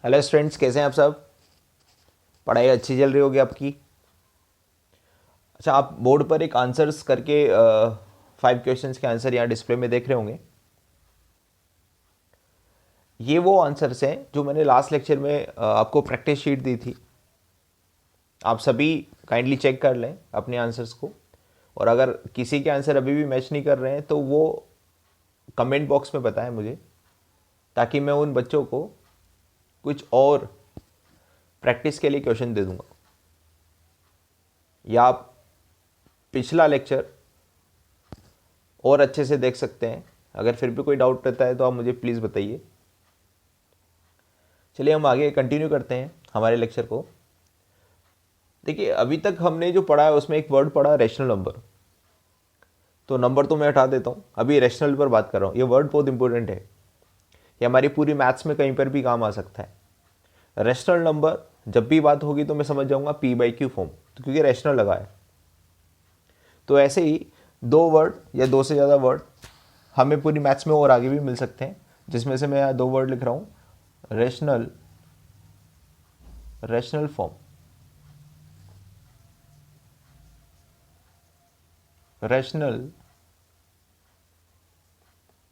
Hello students, कैसे हैं आप सब? पढ़ाई अच्छी चल रही होगी आपकी। अच्छा, आप बोर्ड पर एक आंसर्स करके 5 क्वेश्चंस के आंसर यहाँ डिस्प्ले में देख रहे होंगे। ये वो आंसर्स हैं जो मैंने लास्ट लेक्चर में आपको प्रैक्टिस शीट दी थी। आप सभी काइंडली चेक कर लें अपने आंसर्स को, और अगर किसी के आंसर अभी भी मैच नहीं कर रहे हैं तो वो कमेंट बॉक्स में बताएं मुझे, ताकि मैं उन बच्चों को कुछ और प्रैक्टिस के लिए क्वेश्चन दे दूंगा। या आप पिछला लेक्चर और अच्छे से देख सकते हैं। अगर फिर भी कोई डाउट रहता है तो आप मुझे प्लीज़ बताइए। चलिए हम आगे कंटिन्यू करते हैं हमारे लेक्चर को। देखिए, अभी तक हमने जो पढ़ा है उसमें एक वर्ड पढ़ा, रेशनल नंबर। तो नंबर तो मैं हटा देता हूँ, अभी रेशनल पर बात कर रहा हूँ। ये वर्ड बहुत इंपॉर्टेंट है, ये हमारी पूरी मैथ्स में कहीं पर भी काम आ सकता है। रेशनल नंबर जब भी बात होगी तो मैं समझ जाऊंगा P/Q फॉर्म, तो क्योंकि रेशनल लगा है। तो ऐसे ही दो वर्ड या दो से ज़्यादा वर्ड हमें पूरी मैथ्स में और आगे भी मिल सकते हैं, जिसमें से मैं यहाँ दो वर्ड लिख रहा हूँ, रेशनल फॉर्म, रेशनल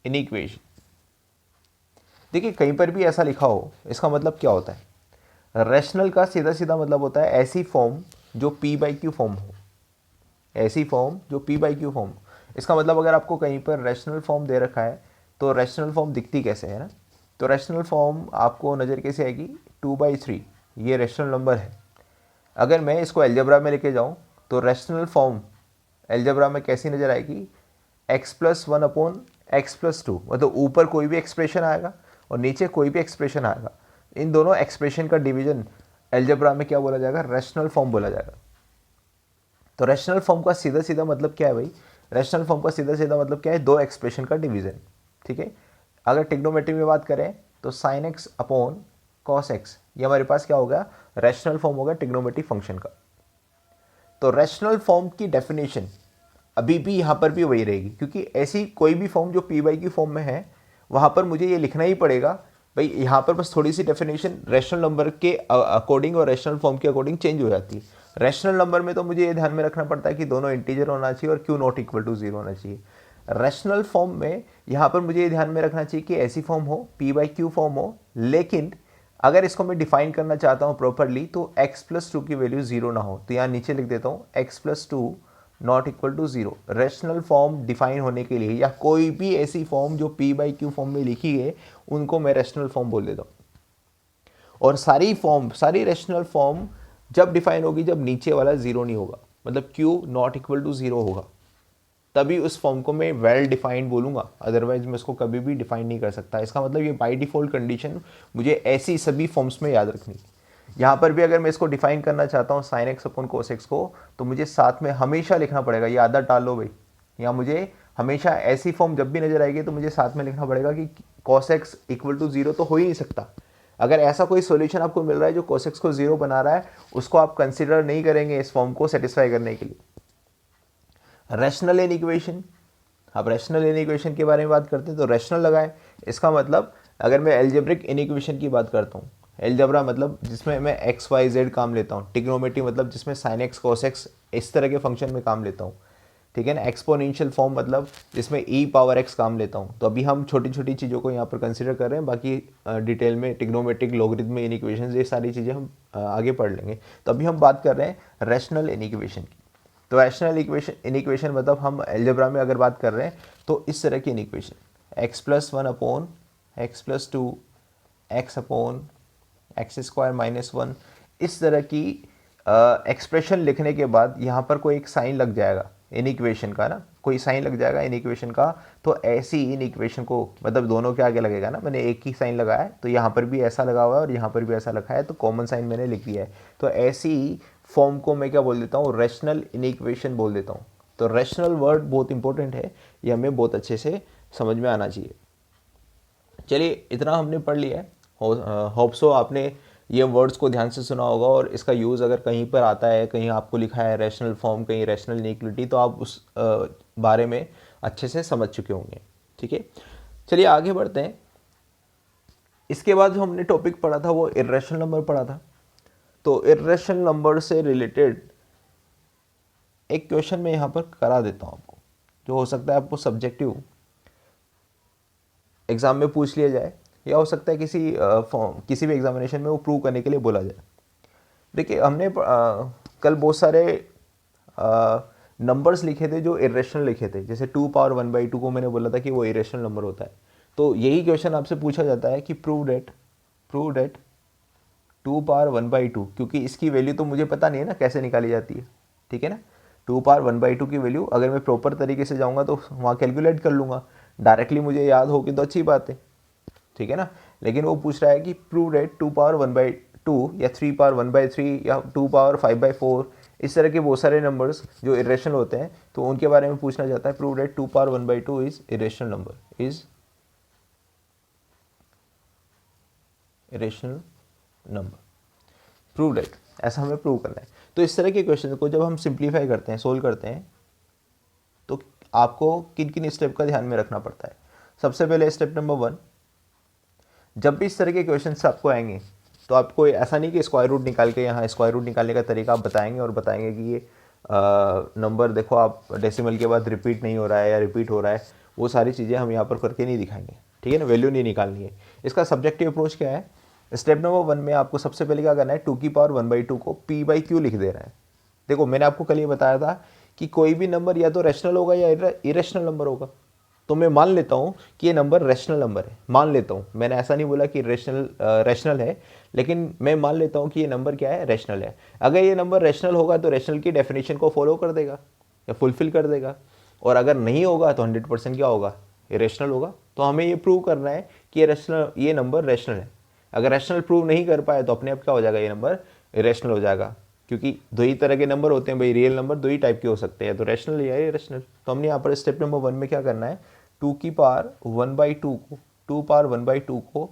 इनइक्वेशन। देखिए, कहीं पर भी ऐसा लिखा हो, इसका मतलब क्या होता है? रेशनल का सीधा सीधा मतलब होता है ऐसी फॉर्म जो P/Q फॉर्म हो, ऐसी फॉर्म जो P/Q फॉर्म। इसका मतलब अगर आपको कहीं पर रेशनल फॉर्म दे रखा है तो रेशनल फॉर्म दिखती कैसे है ना? तो रेशनल फॉर्म आपको नज़र कैसे आएगी? 2/3 ये रेशनल नंबर है। अगर मैं इसको एल्जेब्रा में लेके जाऊँ तो रेशनल फॉर्म एल्जेब्रा में कैसी नज़र आएगी? x+1/x+2, मतलब ऊपर कोई भी एक्सप्रेशन आएगा और नीचे कोई भी एक्सप्रेशन आएगा, इन दोनों एक्सप्रेशन का डिवीजन एल्जेब्रा में क्या बोला जाएगा? रेशनल फॉर्म बोला जाएगा। तो रेशनल फॉर्म का सीधा सीधा मतलब क्या है भाई? रेशनल फॉर्म का सीधा सीधा मतलब क्या है? दो एक्सप्रेशन का डिवीजन। ठीक है। अगर टिग्नोमेट्री में बात करें तो sin x upon cos x, ये हमारे पास क्या होगा? रेशनल फॉर्म होगा टिग्नोमेट्री फंक्शन का। तो रेशनल फॉर्म की डेफिनेशन अभी भी यहाँ पर भी वही रहेगी, क्योंकि ऐसी कोई भी फॉर्म जो P/Q फॉर्म में है वहाँ पर मुझे ये लिखना ही पड़ेगा भाई। यहाँ पर बस थोड़ी सी डेफिनेशन रेशनल नंबर के अकॉर्डिंग और रेशनल फॉर्म के अकॉर्डिंग चेंज हो जाती है। रेशनल नंबर में तो मुझे ये ध्यान में रखना पड़ता है कि दोनों इंटीजर होना चाहिए और Q≡0 होना चाहिए। रेशनल फॉर्म में यहाँ पर मुझे ये ध्यान में रखना चाहिए कि ऐसी फॉर्म हो, P/Q फॉर्म हो, लेकिन अगर इसको मैं डिफाइन करना चाहता हूँ प्रॉपरली तो x+2 की वैल्यू 0 ना हो। तो यहाँ नीचे लिख देता हूँ x+2 ≠0। रेशनल फॉर्म डिफाइन होने के लिए या कोई भी ऐसी फॉर्म जो P/Q फॉर्म में लिखी है उनको मैं रेशनल फॉर्म बोल देता हूँ। और सारी रेशनल फॉर्म जब डिफाइन होगी जब नीचे वाला 0 नहीं होगा, मतलब Q≡0 होगा, तभी उस फॉर्म को मैं वेल डिफाइंड बोलूँगा। अदरवाइज मैं उसको कभी भी डिफाइन नहीं कर सकता। इसका मतलब ये बाय डिफ़ॉल्ट कंडीशन मुझे ऐसी सभी फॉर्म्स में याद रखनी। यहाँ पर भी अगर मैं इसको डिफाइन करना चाहता हूँ sin x upon cos x को, तो मुझे साथ में हमेशा लिखना पड़ेगा, ये आदत टाल लो भाई। यहाँ मुझे हमेशा ऐसी फॉर्म जब भी नजर आएगी तो मुझे साथ में लिखना पड़ेगा कि cos x = 0 तो हो ही नहीं सकता। अगर ऐसा कोई सॉल्यूशन आपको मिल रहा है जो cos x को 0 बना रहा है, उसको आप कंसिडर नहीं करेंगे इस फॉर्म को सेटिस्फाई करने के लिए। रैशनल इनइक्वेशन, अब रैशनल इनइक्वेशन के बारे में बात करते हैं तो रैशनल लगाए, इसका मतलब अगर मैं एल्जेब्रिक इनइक्वेशन की बात करता हूँ, एल्जेब्रा मतलब जिसमें मैं एक्स वाई जेड काम लेता हूँ, टिग्नोमेट्री मतलब जिसमें sin x cos x इस तरह के फंक्शन में काम लेता हूँ, ठीक है ना। एक्सपोनेंशियल फॉर्म मतलब जिसमें e⁻x काम लेता हूँ। तो अभी हम छोटी छोटी चीज़ों को यहाँ पर कंसिडर कर रहे हैं, बाकी डिटेल में टिग्नोमेट्रिक, लॉगरिथम इनइक्वेशन, ये सारी चीज़ें हम आगे पढ़ लेंगे। तो अभी हम बात कर रहे हैं रैशनल इनइक्वेशन की। तो रैशनल इनइक्वेशन मतलब हम एल्जेब्रा में अगर बात कर रहे हैं तो इस तरह की inequation x+1 upon x+2 x upon x² - 1, इस तरह की एक्सप्रेशन लिखने के बाद यहाँ पर कोई एक साइन लग जाएगा इनइक्वेशन का ना, कोई साइन लग जाएगा इनइक्वेशन का। तो ऐसी इनइक्वेशन को मतलब दोनों के आगे लगेगा ना, मैंने एक ही साइन लगाया है तो यहाँ पर भी ऐसा लगा हुआ है और यहाँ पर भी ऐसा लिखा है, तो कॉमन साइन मैंने लिख दिया है। तो ऐसी फॉर्म को मैं क्या बोल देता हूँ? रैशनल इनइक्वेशन बोल देता हूँ। तो रैशनल वर्ड बहुत इंपॉर्टेंट है, ये हमें बहुत अच्छे से समझ में आना चाहिए। चलिए, इतना हमने पढ़ लिया है। होप सो आपने ये वर्ड्स को ध्यान से सुना होगा, और इसका यूज़ अगर कहीं पर आता है, कहीं आपको लिखा है रैशनल फॉर्म, कहीं रैशनल इनइक्वालिटी, तो आप उस बारे में अच्छे से समझ चुके होंगे। ठीक है, चलिए आगे बढ़ते हैं। इसके बाद जो हमने टॉपिक पढ़ा था वो इर्रेशनल नंबर पढ़ा था। तो इर्रेशनल नंबर से रिलेटेड एक क्वेश्चन मैं यहाँ पर करा देता हूँ आपको, जो हो सकता है आपको सब्जेक्टिव एग्जाम में पूछ लिया जाए, या हो सकता है किसी भी एग्जामिनेशन में वो प्रूव करने के लिए बोला जाए। देखिए हमने कल बहुत सारे नंबर्स लिखे थे जो इरेशनल लिखे थे, जैसे 2 पावर 1/2 को मैंने बोला था कि वो इरेशनल नंबर होता है। तो यही क्वेश्चन आपसे पूछा जाता है कि प्रूव डेट 2 पावर 1/2, क्योंकि इसकी वैल्यू तो मुझे पता नहीं है ना कैसे निकाली जाती है, ठीक है ना। 2 पावर 1/2 की वैल्यू अगर मैं प्रॉपर तरीके से जाऊँगा तो वहाँ कैलकुलेट कर लूँगा, डायरेक्टली मुझे याद होगी तो अच्छी बात है, ठीक है ना। लेकिन वो पूछ रहा है कि प्रूव डेट 2 पावर 1/2 या 3 पावर 1/3 या 2 पावर 5/4, इस तरह के बहुत सारे नंबर्स जो इरेशनल होते हैं, तो उनके बारे में पूछना चाहता है। Prove that 2 power 1/2 is irrational number, prove that, ऐसा हमें प्रूव करना है। तो इस तरह के क्वेश्चन को जब हम सिंप्लीफाई करते हैं, सोल्व करते हैं, तो आपको किन किन स्टेप का ध्यान में रखना पड़ता है। सबसे पहले स्टेप नंबर 1, जब भी इस तरह के क्वेश्चन आपको आएंगे तो आपको ऐसा नहीं कि स्क्वायर रूट निकाल के यहाँ स्क्वायर रूट निकालने का तरीका आप बताएंगे और बताएंगे कि ये नंबर देखो आप डेसिमल के बाद रिपीट नहीं हो रहा है या रिपीट हो रहा है, वो सारी चीज़ें हम यहाँ पर करके नहीं दिखाएंगे, ठीक है ना। वैल्यू नहीं निकालनी है। इसका सब्जेक्टिव अप्रोच क्या है, स्टेप नंबर 1 में आपको सबसे पहले क्या करना है, 2 की पावर 1/2 को p/q लिख दे रहा है। देखो मैंने आपको कल ये बताया था कि कोई भी नंबर या तो रैशनल होगा या इरेशनल नंबर होगा। तो मैं मान लेता हूँ कि ये नंबर रैशनल नंबर है, मान लेता हूँ, मैंने ऐसा नहीं बोला कि रैशनल है, लेकिन मैं मान लेता हूँ कि ये नंबर क्या है, रैशनल है। अगर ये नंबर रैशनल होगा तो रैशनल की डेफिनेशन को फॉलो कर देगा या फुलफिल कर देगा, और अगर नहीं होगा तो 100% क्या होगा, इरेशनल होगा। तो हमें ये प्रूव करना है कि ये नंबर रैशनल है। अगर रैशनल प्रूव नहीं कर पाए तो अपने आप क्या हो जाएगा, ये नंबर इरेशनल हो जाएगा, क्योंकि दो ही तरह के नंबर होते हैं भाई, रियल नंबर दो ही टाइप के हो सकते हैं, तो रैशनल या इरेशनल। तो हमने यहाँ पर स्टेप नंबर 1 में क्या करना है, 2 की पावर 1/2 को 2 पावर 1/2 को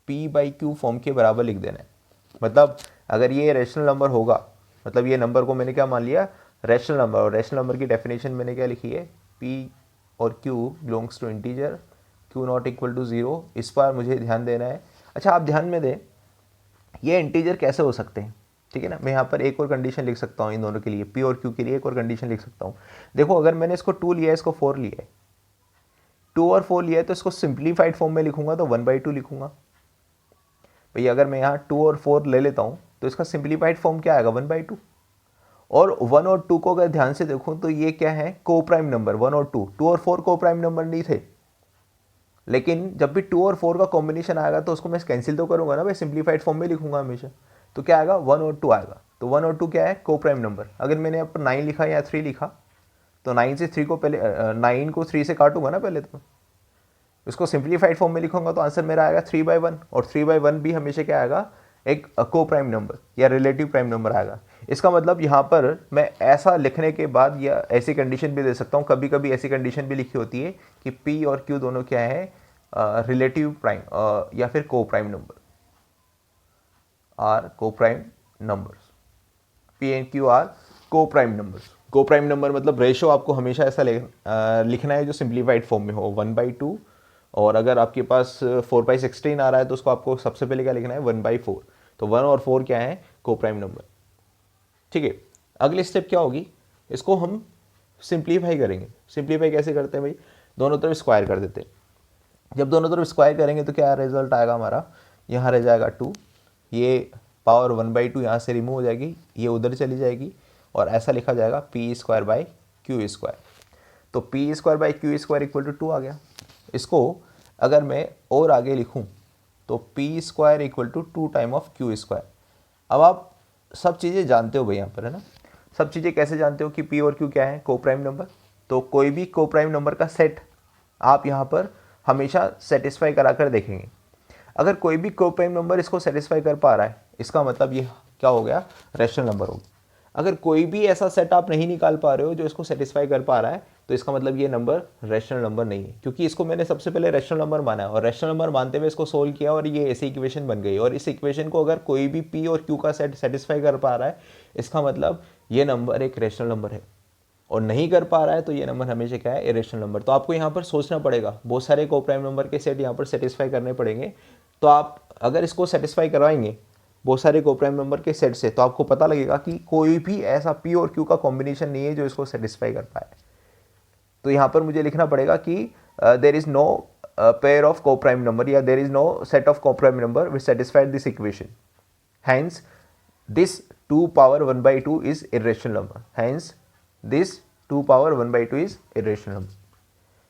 p/q फॉर्म के बराबर लिख देना है। मतलब अगर ये रैशनल नंबर होगा, मतलब ये नंबर को मैंने क्या मान लिया, रैशनल नंबर, और रैशनल नंबर की डेफिनेशन मैंने क्या लिखी है, p और q belongs to integer, q not equal to 0। इस पर मुझे ध्यान देना है। अच्छा आप ध्यान में दें, ये इंटीजर कैसे हो सकते हैं, ठीक है ना। मैं यहाँ पर एक और कंडीशन लिख सकता हूँ इन दोनों के लिए, p और q के लिए एक और कंडीशन लिख सकता हूँ। देखो अगर मैंने इसको 2 लिया है, इसको 4 लिया है, 2 और 4 लिया है, तो इसको सिंप्लीफाइड फॉर्म में लिखूंगा तो 1/2 लिखूंगा। भैया अगर मैं यहाँ 2 और 4 ले लेता हूँ तो इसका सिंप्लीफाइड फॉर्म क्या आएगा, 1/2। और 1 और 2 को अगर ध्यान से देखूँ तो ये क्या है, को प्राइम नंबर। 1 और 2 और 4 को प्राइम नंबर नहीं थे, लेकिन जब भी 2 और 4 का कॉम्बिनेशन आएगा तो उसको मैं कैंसिल तो करूंगा ना भाई, सिंप्लीफाइड फॉर्म में लिखूंगा हमेशा। तो क्या आएगा, 1 और 2 आएगा। तो 1 और 2 क्या है, को प्राइम नंबर। अगर मैंने यहाँ पर 9 लिखा या 3 लिखा तो 9 से 3 को पहले 9 को 3 से काटूंगा ना पहले, तो इसको सिंप्लीफाइड फॉर्म में लिखूंगा तो आंसर मेरा आएगा 3/1। और 3/1 भी हमेशा क्या आएगा, एक को प्राइम नंबर या रिलेटिव प्राइम नंबर आएगा। इसका मतलब यहाँ पर मैं ऐसा लिखने के बाद या ऐसी कंडीशन भी दे सकता हूँ, कभी कभी ऐसी कंडीशन भी लिखी होती है कि p और q दोनों क्या है, रिलेटिव प्राइम या फिर co prime number, are co prime numbers. p and q are co prime numbers. Co prime number मतलब रेशो आपको हमेशा ऐसा लिखना है जो सिंप्लीफाइड फॉर्म में हो, 1/2। और अगर आपके पास 4/16 आ रहा है तो उसको आपको सबसे पहले क्या लिखना है, 1/4। तो 1 और 4 क्या है, को प्राइम नंबर, ठीक है। अगली स्टेप क्या होगी, इसको हम सिंप्लीफाई करेंगे। सिंप्लीफाई कैसे करते हैं भाई, दोनों तरफ स्क्वायर कर देते हैं। जब दोनों तरफ स्क्वायर करेंगे तो क्या रिजल्ट आएगा हमारा, यहाँ रह जाएगा 2, ये पावर 1/2 यहाँ से रिमूव हो जाएगी, ये उधर चली जाएगी, और ऐसा लिखा जाएगा p²/q²। तो p²/q² इक्वल टू 2 आ गया। इसको अगर मैं और आगे लिखूं तो p² equal to 2 time of q²। अब आप सब चीज़ें जानते हो भाई यहाँ पर, है ना। सब चीज़ें कैसे जानते हो कि p और q क्या है, को प्राइम नंबर। तो कोई भी को प्राइम नंबर का सेट आप यहाँ पर हमेशा सेटिस्फाई करा कर देखेंगे। अगर कोई भी को प्राइम नंबर इसको सेटिस्फाई कर पा रहा है, इसका मतलब ये क्या हो गया, रैशनल नंबर हो गया। अगर कोई भी ऐसा सेट आप नहीं निकाल पा रहे हो जो इसको सेटिस्फाई कर पा रहा है, तो इसका मतलब ये नंबर रैशनल नंबर नहीं है, क्योंकि इसको मैंने सबसे पहले रैशनल नंबर माना है, और रैशनल नंबर मानते हुए इसको सोल्व किया और ये ऐसी इक्वेशन बन गई। और इस इक्वेशन को अगर कोई भी p और q का सेट सेटिस्फाई कर पा रहा है, इसका मतलब ये नंबर एक रैशनल नंबर है। और नहीं कर पा रहा है तो ये नंबर हमेशा क्या है, इरेशनल नंबर। तो आपको यहाँ पर सोचना पड़ेगा, बहुत सारे को प्राइम नंबर के सेट यहाँ पर सेटिस्फाई करने पड़ेंगे, तो आप अगर इसको सेटिस्फाई करवाएंगे बहुत सारे कोप्राइम नंबर के सेट से, तो आपको पता लगेगा कि कोई भी ऐसा पी और क्यू का कॉम्बिनेशन नहीं है जो इसको सेटिस्फाई कर पाए। तो यहाँ पर मुझे लिखना पड़ेगा कि there is no pair of coprime number या there is no set of coprime number which satisfied this equation, hence this 2 power 1/2 is irrational number, hence this 2 power 1/2 is irrational number।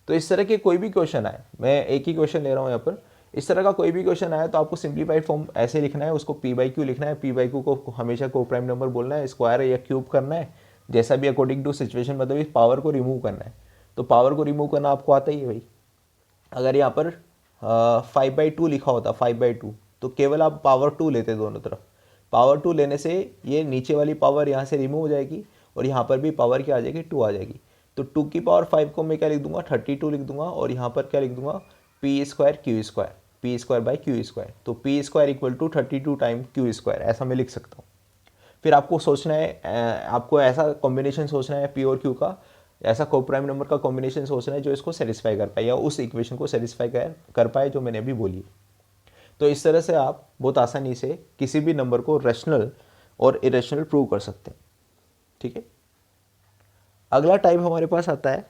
तो इस तरह के कोई भी क्वेश्चन आए, मैं एक ही क्वेश्चन ले रहा हूँ यहाँ पर, इस तरह का कोई भी क्वेश्चन आया तो आपको सिंप्लीफाइड फॉर्म ऐसे लिखना है, उसको पी बाई क्यू लिखना है, पी बाई क्यू को हमेशा कोप्राइम नंबर बोलना है, स्क्वायर या क्यूब करना है, जैसा भी अकॉर्डिंग टू सिचुएशन, मतलब इस पावर को रिमूव करना है। तो पावर को रिमूव करना आपको आता ही है भाई। अगर यहाँ पर 5/2 लिखा होता 5/2, तो केवल आप पावर 2 लेते दोनों तरफ। पावर 2 लेने से ये नीचे वाली पावर यहाँ से रिमूव हो जाएगी और यहाँ पर भी पावर क्या आ जाएगी, 2 आ जाएगी। तो 2 की पावर 5 को मैं क्या लिख दूंगा, 32 लिख दूंगा, और यहाँ पर क्या लिख दूंगा, P square Q square, P square by Q square. तो P square equal to 32 time Q square, ऐसा मैं लिख सकता हूँ। फिर आपको सोचना है, आपको ऐसा कॉम्बिनेशन सोचना है पी और क्यू का, ऐसा कोप्राइम नंबर का कॉम्बिनेशन सोचना है जो इसको सेटिस्फाई कर पाए या उस इक्वेशन को सेटिस्फाई कर पाए जो मैंने अभी बोली। तो इस तरह से आप बहुत आसानी से किसी भी नंबर को रैशनल और इरेशनल प्रूव कर सकते हैं। ठीक है, अगला टाइप हमारे पास आता है,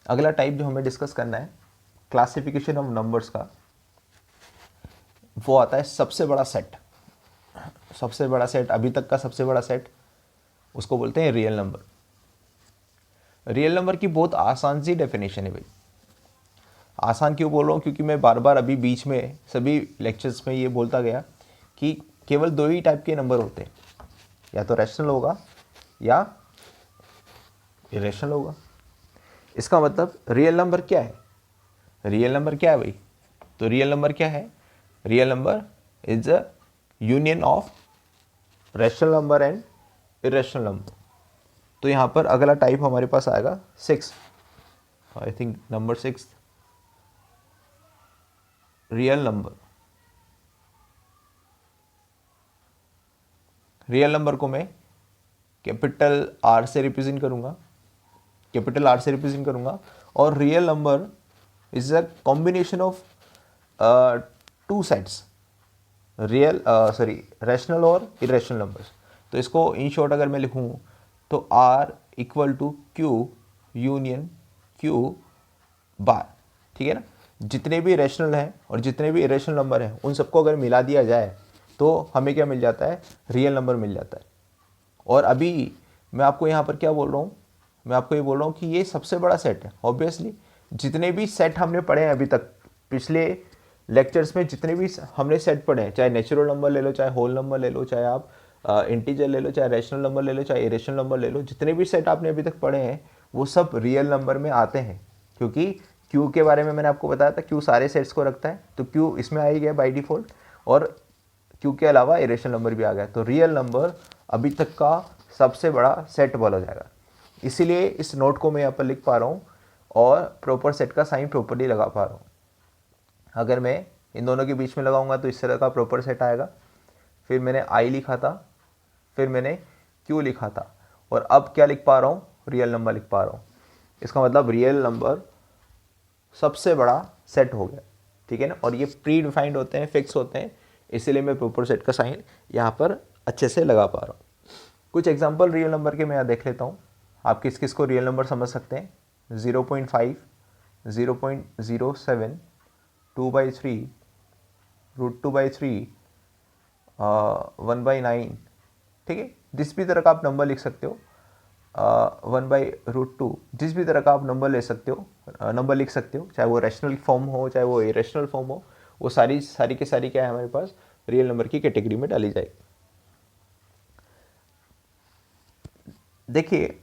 अगला टाइप जो हमें डिस्कस करना है क्लासिफिकेशन ऑफ नंबर्स का, वो आता है सबसे बड़ा सेट। सबसे बड़ा सेट, अभी तक का सबसे बड़ा सेट, उसको बोलते हैं रियल नंबर। रियल नंबर की बहुत आसान सी डेफिनेशन है भाई। आसान क्यों बोल रहा हूँ, क्योंकि मैं बार बार अभी बीच में सभी लेक्चर्स में ये बोलता गया कि केवल 2 ही टाइप के नंबर होते हैं, या तो रैशनल होगा या इरेशनल होगा। इसका मतलब रियल नंबर क्या है, रियल नंबर क्या है भाई, तो रियल नंबर क्या है, real number is a union of rational number and irrational number. तो यहाँ पर अगला टाइप हमारे पास आएगा 6, I think number 6, real number. Real number को मैं कैपिटल आर से रिप्रेजेंट करूंगा, कैपिटल आर से रिप्रेजेंट करूंगा, और real number is a combination of 2 sets, real rational और इरेशनल नंबर्स। तो इसको इन शॉर्ट अगर मैं लिखूं तो are equal to Q union Q bar. ठीक है ना, जितने भी रैशनल हैं और जितने भी इरेशनल नंबर हैं उन सबको अगर मिला दिया जाए तो हमें क्या मिल जाता है, रियल नंबर मिल जाता है। और अभी मैं आपको यहाँ पर क्या बोल रहा हूँ, मैं आपको ये बोल रहा हूँ कि ये सबसे बड़ा सेट है। ऑब्वियसली जितने भी सेट हमने पढ़े हैं अभी तक, पिछले लेक्चर्स में जितने भी हमने सेट पढ़े हैं, चाहे नेचुरल नंबर ले लो, चाहे होल नंबर ले लो, चाहे आप इंटीजर ले लो, चाहे रैशनल नंबर ले लो, चाहे इरेशनल नंबर ले लो, जितने भी सेट आपने अभी तक पढ़े हैं वो सब रियल नंबर में आते हैं। क्योंकि क्यू के बारे में मैंने आपको बताया था, क्यू सारे सेट्स को रखता है, तो क्यू इसमें आ ही गया बाई डिफ़ॉल्ट, और क्यू के अलावा इरेशनल नंबर भी आ गया। तो रियल नंबर अभी तक का सबसे बड़ा सेट बोला जाएगा। इसीलिए इस नोट को मैं यहाँ पर लिख पा रहा हूँ और प्रॉपर सेट का साइन प्रॉपर्ली लगा पा रहा हूँ। अगर मैं इन दोनों के बीच में लगाऊंगा तो इस तरह का प्रॉपर सेट आएगा। फिर मैंने आई लिखा था, फिर मैंने क्यू लिखा था, और अब क्या लिख पा रहा हूँ, रियल नंबर लिख पा रहा हूँ। इसका मतलब रियल नंबर सबसे बड़ा सेट हो गया। ठीक है ना, और ये प्री डिफाइंड होते हैं, फिक्स होते हैं, इसीलिए मैं प्रॉपर सेट का साइन यहाँ पर अच्छे से लगा पा रहा हूँ। कुछ एग्जांपल रियल नंबर के मैं यहाँ देख लेता हूँ, आप किस किस को रियल नंबर समझ सकते हैं। 0.5, 0.07, 2/3, √2/3, 1/9। ठीक है, जिस भी तरह का आप नंबर लिख सकते हो, 1/√2, जिस भी तरह का आप नंबर ले सकते हो, नंबर लिख सकते हो, चाहे वो रैशनल फॉर्म हो चाहे वो इरेशनल फॉर्म हो, वो सारी की सारी क्या है हमारे पास रियल नंबर की कैटेगरी में डाली जाएगी। देखिए,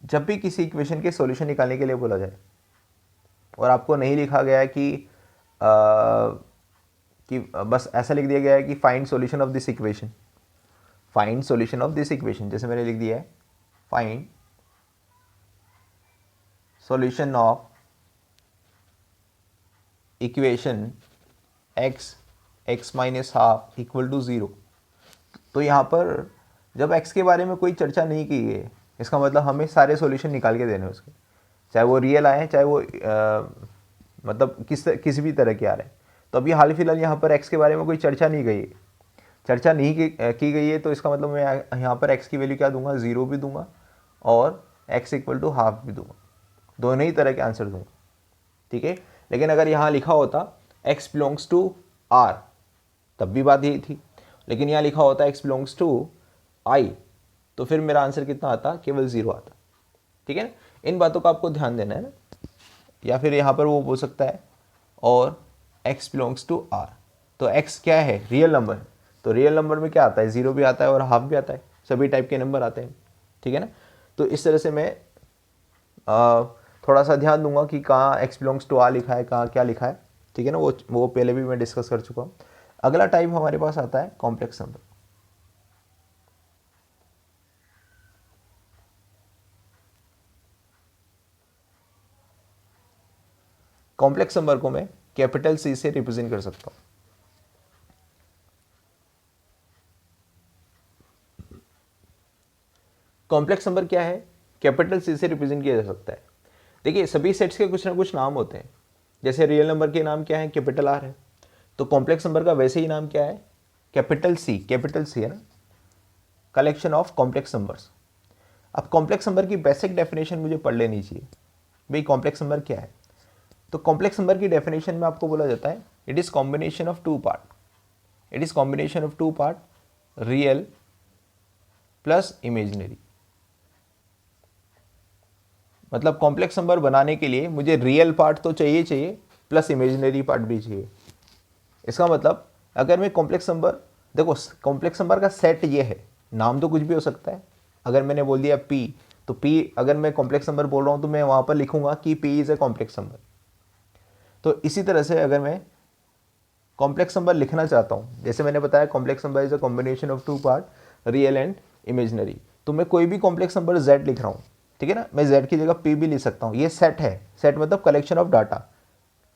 जब भी किसी इक्वेशन के सॉल्यूशन निकालने के लिए बोला जाए और आपको नहीं लिखा गया है कि बस ऐसा लिख दिया गया है कि find solution of this equation, find solution of this equation, जैसे मैंने लिख दिया है find solution of equation x (x-½ = 0। तो यहाँ पर जब x के बारे में कोई चर्चा नहीं की है, इसका मतलब हमें सारे सॉल्यूशन निकाल के देने हैं उसके। चाहे वो रियल आए चाहे वो मतलब किसी भी तरह के आ रहे हैं। तो अभी हाल फिलहाल यहाँ पर x के बारे में कोई चर्चा नहीं गई, चर्चा नहीं की गई है, तो इसका मतलब मैं यहाँ पर x की वैल्यू क्या दूंगा, 0 भी दूंगा और x इक्वल टू हाफ भी दूंगा, दोनों ही तरह के आंसर दूंगा, ठीक है। लेकिन अगर यहाँ लिखा होता x बिलोंग्स टू r तब भी बात यही थी, लेकिन यहाँ लिखा होता x बिलोंग्स टू i तो फिर मेरा आंसर कितना आता, केवल 0 आता, ठीक है ना। इन बातों का आपको ध्यान देना है ना। या फिर यहाँ पर वो बोल सकता है और x बिलोंग्स टू r, तो x क्या है, रियल नंबर, तो रियल नंबर में क्या आता है, 0 भी आता है और हाफ भी आता है, सभी टाइप के नंबर आते हैं, ठीक है ना। तो इस तरह से मैं थोड़ा सा ध्यान दूंगा कि कहाँ x बिलोंग्स टू r लिखा है, कहाँ क्या लिखा है, ठीक है ना। वो पहले भी मैं डिस्कस कर चुका हूँ। अगला टाइप हमारे पास आता है कॉम्प्लेक्स नंबर। कॉम्प्लेक्स नंबर को मैं कैपिटल C से रिप्रेजेंट कर सकता हूँ। कॉम्प्लेक्स नंबर क्या है, कैपिटल C से रिप्रेजेंट किया जा सकता है। देखिए सभी सेट्स के कुछ ना कुछ नाम होते हैं, जैसे रियल नंबर के नाम क्या है, कैपिटल R है, तो कॉम्प्लेक्स नंबर का वैसे ही नाम क्या है, कैपिटल C है ना, कलेक्शन ऑफ कॉम्प्लेक्स नंबर्स। अब कॉम्प्लेक्स नंबर की बेसिक डेफिनेशन मुझे पढ़ लेनी चाहिए, भाई कॉम्प्लेक्स नंबर क्या है। तो कॉम्प्लेक्स नंबर की डेफिनेशन में आपको बोला जाता है it is combination of two part, it is combination of two part, real plus imaginary. मतलब कॉम्प्लेक्स नंबर बनाने के लिए मुझे रियल पार्ट तो चाहिए प्लस इमेजिनरी पार्ट भी चाहिए। इसका मतलब अगर मैं कॉम्प्लेक्स नंबर, देखो कॉम्प्लेक्स नंबर का सेट ये है, नाम तो कुछ भी हो सकता है। अगर मैंने बोल दिया p, तो p अगर मैं कॉम्प्लेक्स नंबर बोल रहा हूँ तो मैं वहाँ पर लिखूंगा कि p is a complex number. तो इसी तरह से अगर मैं कॉम्प्लेक्स नंबर लिखना चाहता हूँ, जैसे मैंने बताया complex number is a combination of two part, real and imaginary, तो मैं कोई भी कॉम्प्लेक्स नंबर z लिख रहा हूँ, ठीक है ना, मैं z की जगह p भी लिख सकता हूँ। ये सेट है, सेट मतलब कलेक्शन ऑफ डाटा।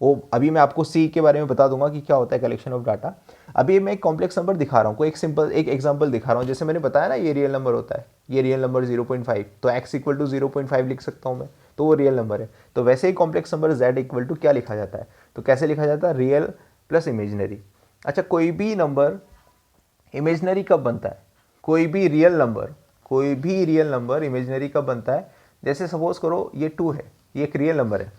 वो अभी मैं आपको C के बारे में बता दूंगा कि क्या होता है कलेक्शन ऑफ डाटा। अभी मैं एक कॉम्प्लेक्स नंबर दिखा रहा हूँ, कोई एक सिंपल एक एग्जांपल दिखा रहा हूँ, जैसे मैंने बताया ना ये रियल नंबर होता है, ये रियल नंबर 0.5, तो x इक्वल टू 0.5 लिख सकता हूँ मैं, तो वो रियल नंबर है। तो वैसे ही complex number z equal to क्या लिखा जाता है, तो कैसे लिखा जाता है, रियल प्लस इमेजिनरी। अच्छा कोई भी नंबर इमेजिनरी कब बनता है, कोई भी रियल नंबर इमेजिनरी कब बनता है, जैसे सपोज करो ये 2 है, ये एक रियल नंबर है,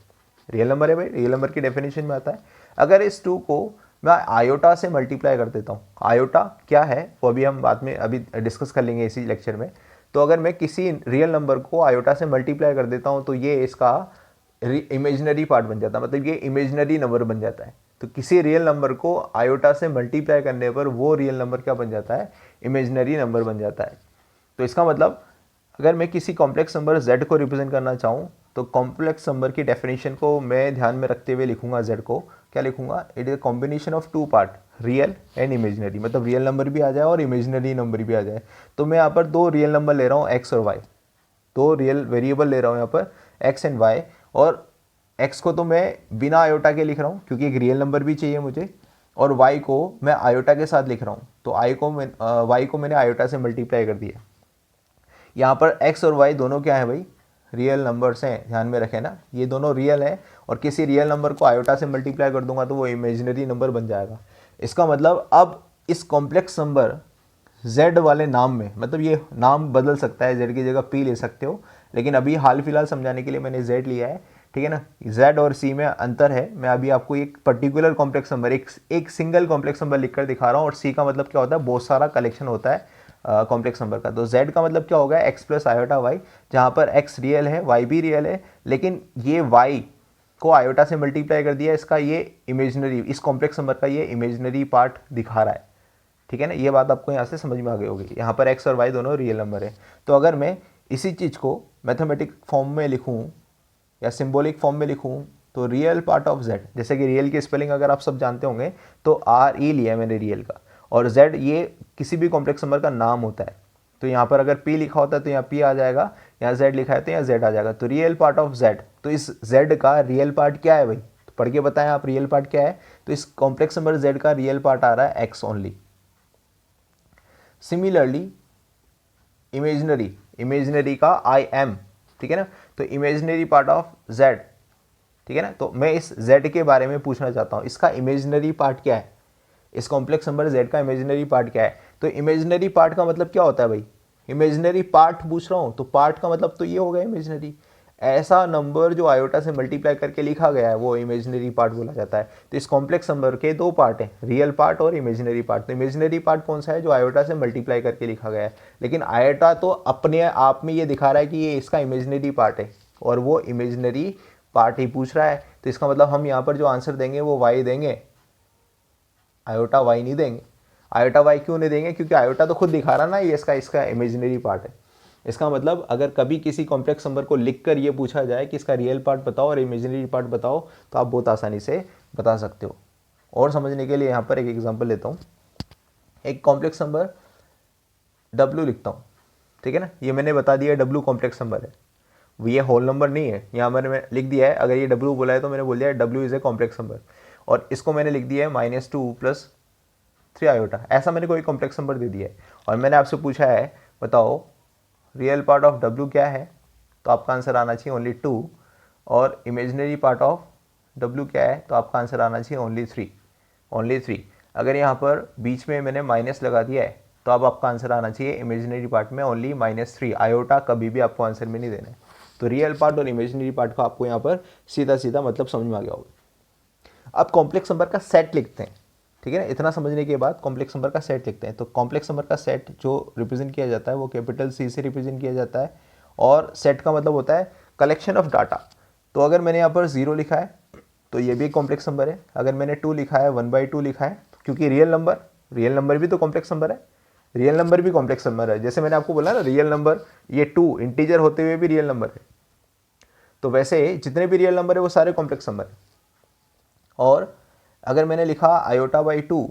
रियल नंबर है भाई, रियल नंबर की डेफिनेशन में आता है। अगर इस 2 को मैं आयोटा से मल्टीप्लाई कर देता हूँ, आयोटा क्या है वो अभी हम बाद में अभी डिस्कस कर लेंगे इसी लेक्चर में। तो अगर मैं किसी रियल नंबर को आयोटा से मल्टीप्लाई कर देता हूँ तो ये इसका इमेजिनरी पार्ट बन जाता है, मतलब ये इमेजिनरी नंबर बन जाता है। तो किसी रियल नंबर को आयोटा से मल्टीप्लाई करने पर वो रियल नंबर क्या बन जाता है, इमेजिनरी नंबर बन जाता है। तो इसका मतलब अगर मैं किसी कॉम्प्लेक्स नंबर z को रिप्रेजेंट करना चाहूँ तो कॉम्प्लेक्स नंबर की डेफिनेशन को मैं ध्यान में रखते हुए लिखूंगा, z को क्या लिखूंगा, it is a combination of two part, real and imaginary, मतलब रियल नंबर भी आ जाए और इमेजिनरी नंबर भी आ जाए। तो मैं यहाँ पर दो रियल नंबर ले रहा हूँ x और y, दो रियल वेरिएबल ले रहा हूँ यहाँ पर x एंड y, और x को तो मैं बिना आयोटा के लिख रहा हूँ क्योंकि एक रियल नंबर भी चाहिए मुझे, और y को मैं आयोटा के साथ लिख रहा हूँ, तो y को मैंने आयोटा से मल्टीप्लाई कर दिया। यहाँ पर x और y दोनों क्या है भाई, रियल नंबर्स हैं, ध्यान में रखें ना, ये दोनों रियल हैं, और किसी रियल नंबर को आयोटा से मल्टीप्लाई कर दूंगा तो वो इमेजिनरी नंबर बन जाएगा। इसका मतलब अब इस कॉम्प्लेक्स नंबर z वाले नाम में, मतलब ये नाम बदल सकता है, z की जगह p ले सकते हो, लेकिन अभी हाल फिलहाल समझाने के लिए मैंने z लिया है, ठीक है ना। z और c में अंतर है, मैं अभी आपको एक पर्टिकुलर कॉम्प्लेक्स नंबर, एक सिंगल कॉम्प्लेक्स नंबर लिखकर दिखा रहा हूँ, और c का मतलब क्या होता है, बहुत सारा कलेक्शन होता है कॉम्प्लेक्स नंबर का। तो z का मतलब क्या होगा, x प्लस आयोटा y, जहाँ पर x रियल है y भी रियल है, लेकिन ये y को आयोटा से मल्टीप्लाई कर दिया, इसका ये इमेजिनरी, इस कॉम्प्लेक्स नंबर का ये इमेजिनरी पार्ट दिखा रहा है, ठीक है ना। ये बात आपको यहाँ से समझ में आ गई होगी, यहाँ पर x और y दोनों रियल नंबर है। तो अगर मैं इसी चीज़ को मैथमेटिक फॉर्म में लिखूँ या सिम्बॉलिक फॉर्म में लिखूँ, तो रियल पार्ट ऑफ z, जैसे कि रियल की स्पेलिंग अगर आप सब जानते होंगे तो RE लिया है मैंने रियल का, और z ये किसी भी कॉम्प्लेक्स नंबर का नाम होता है। तो यहाँ पर अगर p लिखा होता है तो यहाँ p आ जाएगा, यहाँ z लिखा है तो यहाँ z आ जाएगा, तो रियल पार्ट ऑफ z। तो इस z का रियल पार्ट क्या है भाई, तो पढ़ के बताएं आप रियल पार्ट क्या है, तो इस कॉम्प्लेक्स नंबर z का रियल पार्ट आ रहा है x ओनली। सिमिलरली इमेजिनरी का I am ठीक है ना। तो इमेजिनरी पार्ट ऑफ z, ठीक है ना। तो मैं इस z के बारे में पूछना चाहता हूँ, इसका इमेजिनरी पार्ट क्या है, इस कॉम्प्लेक्स नंबर z का इमेजिनरी पार्ट क्या है। तो इमेजिनरी पार्ट का मतलब क्या होता है भाई, इमेजिनरी पार्ट पूछ रहा हूँ तो पार्ट का मतलब तो ये हो गया इमेजिनरी, ऐसा नंबर जो आयोटा से मल्टीप्लाई करके लिखा गया है वो इमेजिनरी पार्ट बोला जाता है। तो इस कॉम्प्लेक्स नंबर के दो पार्ट हैं, रियल पार्ट और इमेजिनरी पार्ट। तो इमेजिनरी पार्ट कौन सा है, जो आयोटा से मल्टीप्लाई करके लिखा गया है, लेकिन आयोटा तो अपने आप में ये दिखा रहा है कि ये इसका इमेजिनरी पार्ट है और वो इमेजिनरी पार्ट ही पूछ रहा है। तो इसका मतलब हम यहाँ पर जो आंसर देंगे वो वाई देंगे, आयोटा वाई नहीं देंगे। आयोटा वाई क्यों नहीं देंगे, क्योंकि आयोटा तो खुद दिखा रहा ना ये इसका इमेजिनरी पार्ट है। इसका मतलब अगर कभी किसी कॉम्प्लेक्स नंबर को लिखकर ये पूछा जाए कि इसका रियल पार्ट बताओ और इमेजिनरी पार्ट बताओ, तो आप बहुत आसानी से बता सकते हो। और समझने के लिए यहाँ पर एक एग्जांपल लेता हूँ, एक कॉम्प्लेक्स नंबर W लिखता हूँ, ठीक है ना। ये मैंने बता दिया W कॉम्प्लेक्स नंबर है, ये होल नंबर नहीं है, यहाँ मैंने लिख दिया है, अगर ये W बोला है तो मैंने बोल दिया है W is a complex number, और इसको मैंने लिख दिया है -2 + 3 आयोटा, ऐसा मैंने कोई कॉम्प्लेक्स नंबर दे दिया है। और मैंने आपसे पूछा है बताओ रियल पार्ट ऑफ W क्या है, तो आपका आंसर आना चाहिए ओनली 2, और इमेजिनरी पार्ट ऑफ W क्या है, तो आपका आंसर आना चाहिए ओनली 3। अगर यहाँ पर बीच में मैंने माइनस लगा दिया है तो अब आपका आंसर आना चाहिए इमेजिनरी पार्ट में ओनली -3, आयोटा कभी भी आपको आंसर में नहीं देना है। तो रियल पार्ट और इमेजिनरी पार्ट का आपको यहाँ पर सीधा सीधा मतलब समझ में आ गया होगा। अब कॉम्प्लेक्स नंबर का सेट लिखते हैं, ठीक है ना। इतना समझने के बाद कॉम्प्लेक्स नंबर का सेट लिखते हैं। तो कॉम्प्लेक्स नंबर का सेट जो रिप्रेजेंट किया जाता है वो कैपिटल C से रिप्रेजेंट किया जाता है, और सेट का मतलब होता है कलेक्शन ऑफ डाटा। तो अगर मैंने यहाँ पर 0 लिखा है तो ये भी एक कॉम्प्लेक्स नंबर है, अगर मैंने 2 लिखा है 1/2 लिखा है, क्योंकि रियल नंबर भी तो कॉम्प्लेक्स नंबर है, रियल नंबर भी कॉम्प्लेक्स नंबर है। जैसे मैंने आपको बोला ना रियल नंबर, ये 2 इंटीजर होते हुए भी रियल नंबर है, तो वैसे जितने भी रियल नंबर है वो सारे कॉम्प्लेक्स नंबर है। और अगर मैंने लिखा आयोटा/2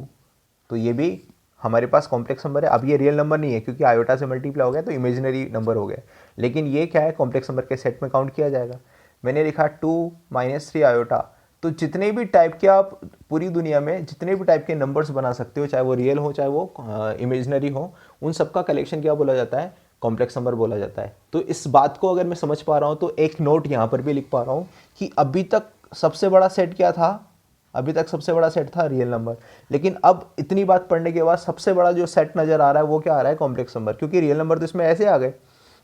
तो ये भी हमारे पास कॉम्प्लेक्स नंबर है। अब ये रियल नंबर नहीं है क्योंकि आयोटा से मल्टीप्लाई हो गया तो इमेजिनरी नंबर हो गया, लेकिन ये क्या है कॉम्प्लेक्स नंबर के सेट में काउंट किया जाएगा। मैंने लिखा 2 - 3 आयोटा, तो जितने भी टाइप के आप पूरी दुनिया में जितने भी टाइप के नंबर्स बना सकते हो, चाहे वो रियल हो चाहे वो इमेजिनरी हो, उन सबका कलेक्शन क्या बोला जाता है, कॉम्प्लेक्स नंबर बोला जाता है। तो इस बात को अगर मैं समझ पा रहा हूँ तो एक नोट यहाँ पर भी लिख पा रहा हूँ कि अभी तक सबसे बड़ा सेट क्या था, अभी तक सबसे बड़ा सेट था रियल नंबर, लेकिन अब इतनी बात पढ़ने के बाद सबसे बड़ा जो सेट नज़र आ रहा है वो क्या आ रहा है, कॉम्प्लेक्स नंबर, क्योंकि रियल नंबर तो इसमें ऐसे आ गए,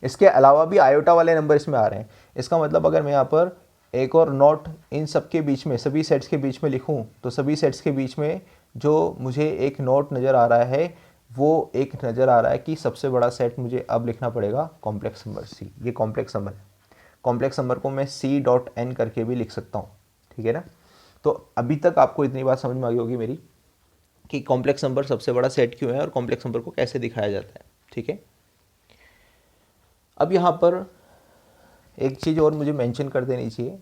इसके अलावा भी आयोटा वाले नंबर इसमें आ रहे हैं। इसका मतलब अगर मैं यहाँ पर एक और नोट इन सब के बीच में, सभी सेट्स के बीच में लिखूँ, तो सभी सेट्स के बीच में जो मुझे एक नोट नज़र आ रहा है वो एक नज़र आ रहा है कि सबसे बड़ा सेट मुझे अब लिखना पड़ेगा कॉम्प्लेक्स नंबर C। ये कॉम्प्लेक्स नंबर है, कॉम्प्लेक्स नंबर को मैं C.N करके भी लिख सकता हूँ, ठीक है ना। तो अभी तक आपको इतनी बात समझ में आ गई होगी मेरी कि कॉम्प्लेक्स नंबर सबसे बड़ा सेट क्यों है और कॉम्प्लेक्स नंबर को कैसे दिखाया जाता है, ठीक है। अब यहाँ पर एक चीज़ और मुझे मेंशन कर देनी चाहिए,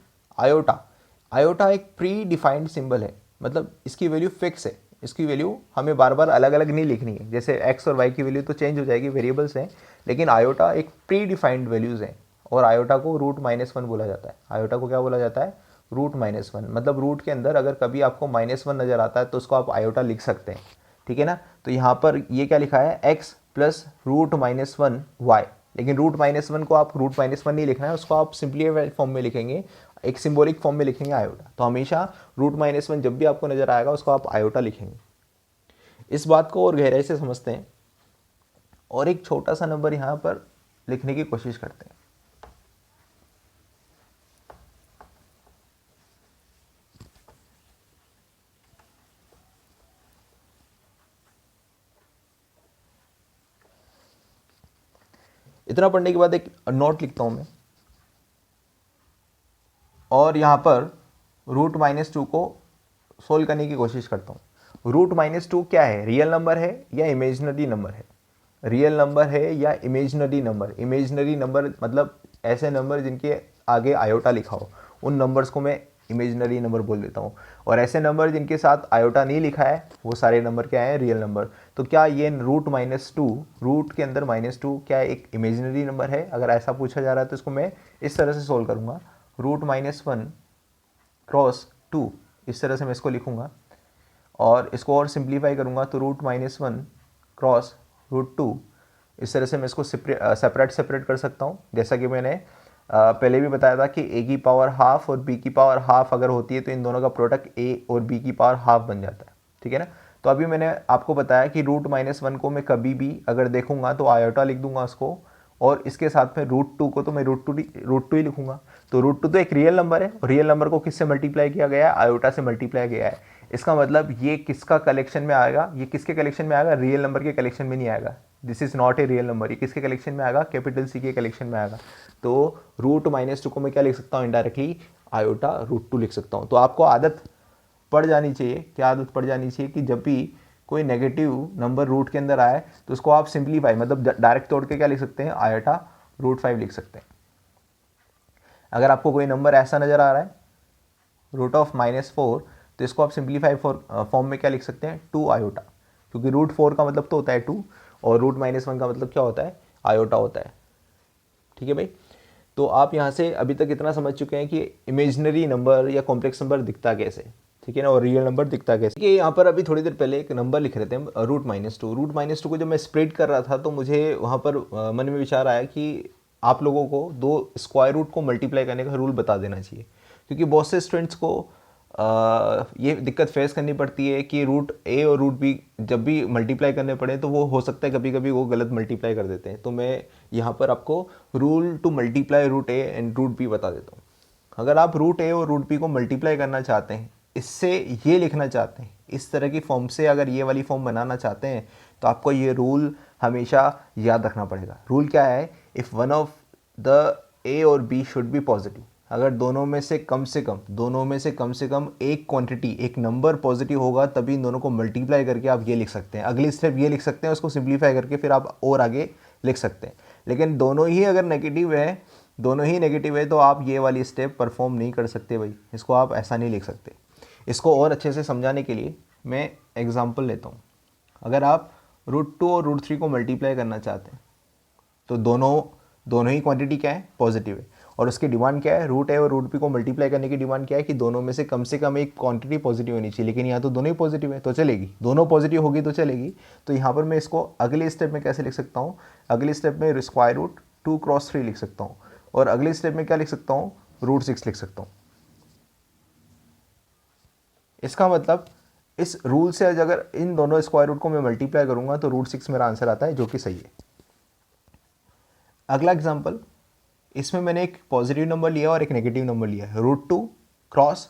आयोटा एक प्री डिफाइंड सिंबल है, मतलब इसकी वैल्यू फिक्स है, इसकी वैल्यू हमें बार बार अलग अलग नहीं लिखनी है। जैसे x और y की वैल्यू तो चेंज हो जाएगी, वेरिएबल्स हैं, लेकिन आयोटा एक प्री डिफाइंड वैल्यूज़ हैं, और आयोटा को √-1 बोला जाता है। आयोटा को क्या बोला जाता है, √-1, मतलब रूट के अंदर अगर कभी आपको -1 नज़र आता है तो उसको आप आयोटा लिख सकते हैं, ठीक है ना। तो यहाँ पर ये क्या लिखा है, x + √-1 y, लेकिन √-1 को आप √-1 नहीं लिखना है, उसको आप सिंपलीफाइड फॉर्म में लिखेंगे, एक सिंबॉलिक फॉर्म में लिखेंगे आयोटा। तो हमेशा √-1 जब भी आपको नज़र आएगा उसको आप आयोटा लिखेंगे। इस बात को और गहराई से समझते हैं और एक छोटा सा नंबर यहाँ पर लिखने की कोशिश करते हैं। इतना पढ़ने के बाद एक नोट लिखता हूँ मैं, और यहाँ पर √-2 को सोल्व करने की कोशिश करता हूँ। √-2 क्या है, रियल नंबर है या इमेजिनरी नंबर है, रियल नंबर है या इमेजिनरी नंबर। इमेजिनरी नंबर मतलब ऐसे नंबर जिनके आगे आयोटा लिखा हो, उन नंबर्स को मैं इमेजिनरी नंबर बोल देता हूँ, और ऐसे नंबर जिनके साथ आयोटा नहीं लिखा है वो सारे नंबर क्या है, रियल नंबर। तो क्या ये √-2, रूट के अंदर -2 क्या एक इमेजिनरी नंबर है, अगर ऐसा पूछा जा रहा है तो इसको मैं इस तरह से सोल्व करूँगा, √-1 क्रॉस 2, इस तरह से मैं इसको लिखूँगा, और इसको और सिंप्लीफाई करूँगा तो √-1 क्रॉस √2, इस तरह से मैं इसको सेपरेट कर सकता हूँ, जैसा कि मैंने पहले भी बताया था कि a की पावर हाफ और b की पावर हाफ अगर होती है तो इन दोनों का प्रोडक्ट a और b की पावर हाफ बन जाता है, ठीक है ना। तो अभी मैंने आपको बताया कि √-1 को मैं कभी भी अगर देखूंगा तो आयोटा लिख दूंगा उसको, और इसके साथ में √2 को तो मैं √2 ही लिखूंगा। तो √2 तो एक रियल नंबर है, और रियल नंबर को किससे मल्टीप्लाई किया गया है, आयोटा से मल्टीप्लाई किया है। इसका मतलब ये किसका कलेक्शन में आएगा, ये किसके कलेक्शन में आएगा, रियल नंबर के कलेक्शन में नहीं आएगा। This is not a real number, ये किसके कलेक्शन में आएगा, कैपिटल सी के कलेक्शन में आएगा। तो √-2 को मैं क्या लिख सकता हूँ, इनडायरेक्टली आयोटा √2 लिख सकता हूँ। तो आपको आदत पड़ जानी चाहिए, क्या आदत पड़ जानी चाहिए कि जब भी कोई नेगेटिव नंबर रूट के अंदर आए तो उसको आप सिंप्लीफाई, मतलब डायरेक्ट तोड़ के क्या लिख सकते हैं, आयोटा √5 लिख सकते हैं। अगर आपको कोई नंबर ऐसा नज़र आ रहा है √-4, तो इसको आप सिंप्लीफाई फॉर्म में क्या लिख सकते हैं, 2 आयोटा, क्योंकि √4 का मतलब तो होता है 2 और √-1 का मतलब क्या होता है, आयोटा होता है, ठीक है भाई। तो आप यहाँ से अभी तक इतना समझ चुके हैं कि इमेजिनरी नंबर या कॉम्प्लेक्स नंबर दिखता कैसे, ठीक है ना, और रियल नंबर दिखता कैसे। कि यहाँ पर अभी थोड़ी देर पहले एक नंबर लिख रहे थे हम, √-2 को जब मैं स्प्रेड कर रहा था तो मुझे वहाँ पर मन में विचार आया कि आप लोगों को 2 स्क्वायर रूट को मल्टीप्लाई करने का रूल बता देना चाहिए, क्योंकि बहुत से स्टूडेंट्स को ये दिक्कत फेस करनी पड़ती है कि √a और √b जब भी मल्टीप्लाई करने पड़े तो वो हो सकता है कभी कभी वो गलत मल्टीप्लाई कर देते हैं। तो मैं यहाँ पर आपको rule to multiply √a and √b बता देता हूँ। अगर आप √a और √b को मल्टीप्लाई करना चाहते हैं, इससे ये लिखना चाहते हैं, इस तरह की फॉर्म से अगर ये वाली फॉर्म बनाना चाहते हैं, तो आपको ये रूल हमेशा याद रखना पड़ेगा। रूल क्या है, if one of the a और b शुड बी पॉजिटिव, अगर दोनों में से कम से कम एक क्वांटिटी, एक नंबर पॉजिटिव होगा, तभी इन दोनों को मल्टीप्लाई करके आप ये लिख सकते हैं। अगली स्टेप ये लिख सकते हैं, उसको सिंप्लीफाई करके फिर आप और आगे लिख सकते हैं। लेकिन दोनों ही अगर नेगेटिव है तो आप ये वाली स्टेप परफॉर्म नहीं कर सकते भाई, इसको आप ऐसा नहीं लिख सकते। इसको और अच्छे से समझाने के लिए मैं एग्जाम्पल लेता हूँ। अगर आप √2 और √3 को मल्टीप्लाई करना चाहते हैं तो दोनों ही क्वांटिटी क्या है, पॉजिटिव है, और उसकी डिमांड क्या है, √a और √b को मल्टीप्लाई करने की डिमांड क्या है कि दोनों में से कम एक क्वांटिटी पॉजिटिव होनी चाहिए। लेकिन यहाँ तो दोनों ही पॉजिटिव है तो चलेगी, दोनों पॉजिटिव होगी तो चलेगी। तो यहाँ पर मैं इसको अगले स्टेप में कैसे लिख सकता हूँ, अगले स्टेप में √2 × 3 लिख सकता हूँ, और अगले स्टेप में क्या लिख सकता हूँ, √6 लिख सकता हूँ। इसका मतलब इस रूल से अगर इन दोनों स्क्वायर रूट को मैं मल्टीप्लाई करूंगा तो √6 मेरा आंसर आता है, जो कि सही है। अगला एग्जांपल, इसमें मैंने एक पॉजिटिव नंबर लिया और एक नेगेटिव नंबर लिया है, √2 क्रॉस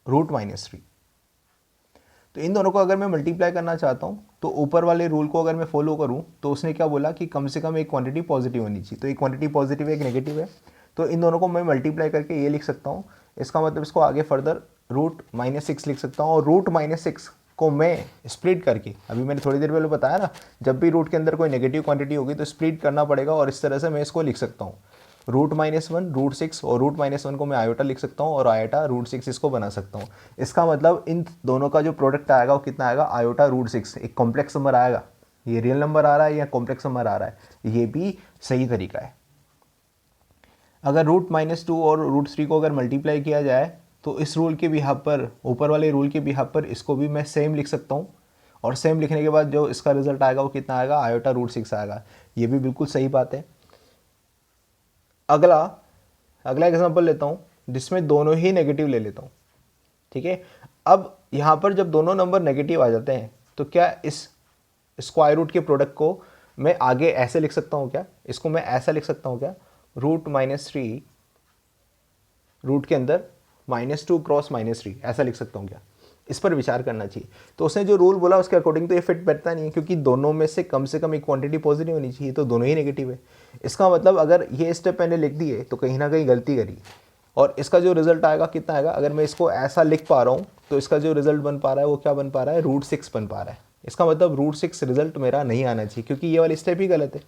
√-3। तो इन दोनों को अगर मैं मल्टीप्लाई करना चाहता हूँ तो ऊपर वाले रूल को अगर मैं फॉलो करूँ तो उसने क्या बोला कि कम से कम एक क्वांटिटी पॉजिटिव होनी चाहिए। तो एक क्वांटिटी पॉजिटिव है, एक नेगेटिव है, तो इन दोनों को मैं मल्टीप्लाई करके ये लिख सकता हूँ। इसका मतलब इसको आगे फर्दर √-6 लिख सकता हूँ, और √-6 को मैं स्प्लिट करके, अभी मैंने थोड़ी देर पहले बताया ना, जब भी रूट के अंदर कोई नेगेटिव क्वांटिटी होगी तो स्प्लिट करना पड़ेगा, और इस तरह से मैं इसको लिख सकता हूँ √-1 √6, और √-1 को मैं आयोटा लिख सकता हूँ और आयोटा √6 इसको बना सकता हूँ। इसका मतलब इन दोनों का जो प्रोडक्ट आएगा वो कितना आएगा, आयोटा √6। एक कॉम्प्लेक्स नंबर आएगा, ये रियल नंबर आ रहा है या कॉम्प्लेक्स नंबर आ रहा है, ये भी सही तरीका है। अगर √-2 और √3 को अगर मल्टीप्लाई किया जाए तो इस रूल के बिहाफ पर, ऊपर वाले रूल के बिहाफ पर इसको भी मैं सेम लिख सकता हूँ, और सेम लिखने के बाद जो इसका रिजल्ट आएगा वो कितना आएगा, आयोटा √6 आएगा। ये भी बिल्कुल सही बात है। अगला एग्जांपल लेता हूँ जिसमें दोनों ही नेगेटिव ले लेता हूँ, ठीक है। अब यहाँ पर जब दोनों नंबर नेगेटिव आ जाते हैं तो क्या इस स्क्वायर रूट के प्रोडक्ट को मैं आगे ऐसे लिख सकता हूँ क्या, इसको मैं ऐसा लिख सकता हूँ क्या, √-3 रूट के अंदर -2 क्रॉस -3, ऐसा लिख सकता हूँ क्या, इस पर विचार करना चाहिए। तो उसने जो रूल बोला उसके अकॉर्डिंग तो ये फिट बैठता नहीं है, क्योंकि दोनों में से कम एक क्वांटिटी पॉजिटिव होनी चाहिए, तो दोनों ही नेगेटिव है। इसका मतलब अगर ये स्टेप मैंने लिख दिए तो कहीं ना कहीं गलती करी, और इसका जो रिजल्ट आएगा कितना आएगा, अगर मैं इसको ऐसा लिख पा रहा हूँ तो इसका जो रिजल्ट बन पा रहा है वो क्या बन पा रहा है, √6 बन पा रहा है। इसका मतलब √6 रिजल्ट मेरा नहीं आना चाहिए, क्योंकि ये वाली स्टेप ही गलत है,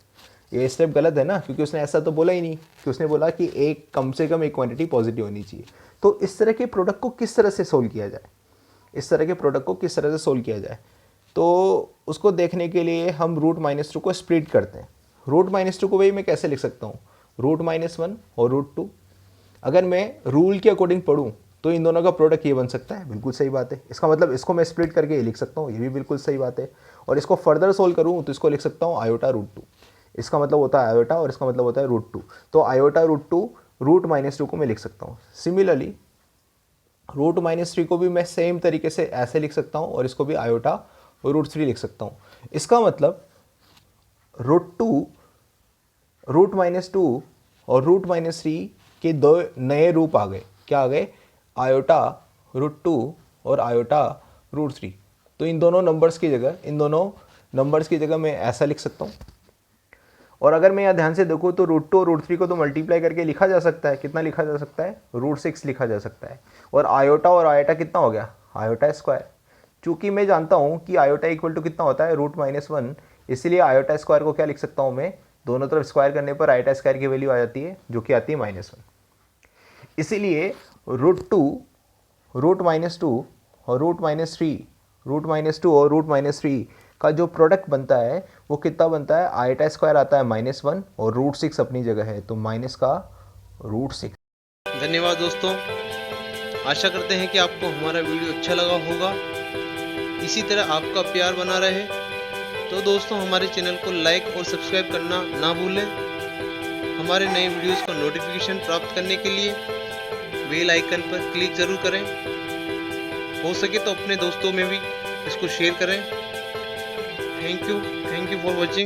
ये स्टेप गलत है ना, क्योंकि उसने ऐसा तो बोला ही नहीं कि उसने बोला कि एक कम से कम एक क्वांटिटी पॉजिटिव होनी चाहिए। तो इस तरह के प्रोडक्ट को किस तरह से सोल्व किया जाए, तो उसको देखने के लिए हम √-2 को स्प्लिट करते हैं। √-2 को भाई मैं कैसे लिख सकता हूँ, √-1 और √2। अगर मैं रूल के अकॉर्डिंग पढ़ूँ तो इन दोनों का प्रोडक्ट ये बन सकता है, बिल्कुल सही बात है। इसका मतलब इसको मैं स्प्लिट करके ये लिख सकता हूँ, ये भी बिल्कुल सही बात है। और इसको फर्दर सोल्व करूँ तो इसको लिख सकता हूँ आयोटा √2। इसका मतलब होता है आयोटा और इसका मतलब होता है √2। तो आयोटा √2 रूट माइनस टू को मैं लिख सकता हूँ। सिमिलरली रूट माइनस थ्री को भी मैं सेम तरीके से ऐसे लिख सकता हूँ और इसको भी आयोटा रूट थ्री लिख सकता हूँ। इसका मतलब रूट माइनस टू और रूट माइनस थ्री के दो नए रूप आ गए। क्या आ गए? आयोटा रूट टू और आयोटा रूट थ्री। तो इन दोनों नंबर्स की जगह मैं ऐसा लिख सकता हूँ। और अगर मैं यहाँ ध्यान से देखूँ तो रूट टू और रूट थ्री को तो मल्टीप्लाई करके लिखा जा सकता है। कितना लिखा जा सकता है? रूट सिक्स लिखा जा सकता है। और आयोटा कितना हो गया? Iota square. चूंकि मैं जानता हूँ कि आयोटा इक्वल टू कितना होता है? रूट माइनस वन, इसलिए आयोटा स्क्वायर को क्या लिख सकता हूँ मैं? दोनों तरफ स्क्वायर करने पर आयोटा स्क्वायर की वैल्यू आ जाती है जो कि आती है माइनस वन। इसीलिए रूट माइनस टू और रूट माइनस थ्री का जो प्रोडक्ट बनता है वो कितना बनता है? आयोटा स्क्वायर आता है माइनस वन और रूट सिक्स अपनी जगह है, तो माइनस का रूट सिक्स। धन्यवाद दोस्तों, आशा करते हैं कि आपको हमारा वीडियो अच्छा लगा होगा। इसी तरह आपका प्यार बना रहे तो दोस्तों हमारे चैनल को लाइक और सब्सक्राइब करना ना भूलें। हमारे नए वीडियोस का नोटिफिकेशन प्राप्त करने के लिए बेल आइकन पर क्लिक ज़रूर करें। हो सके तो अपने दोस्तों में भी इसको शेयर करें। Thank you for watching.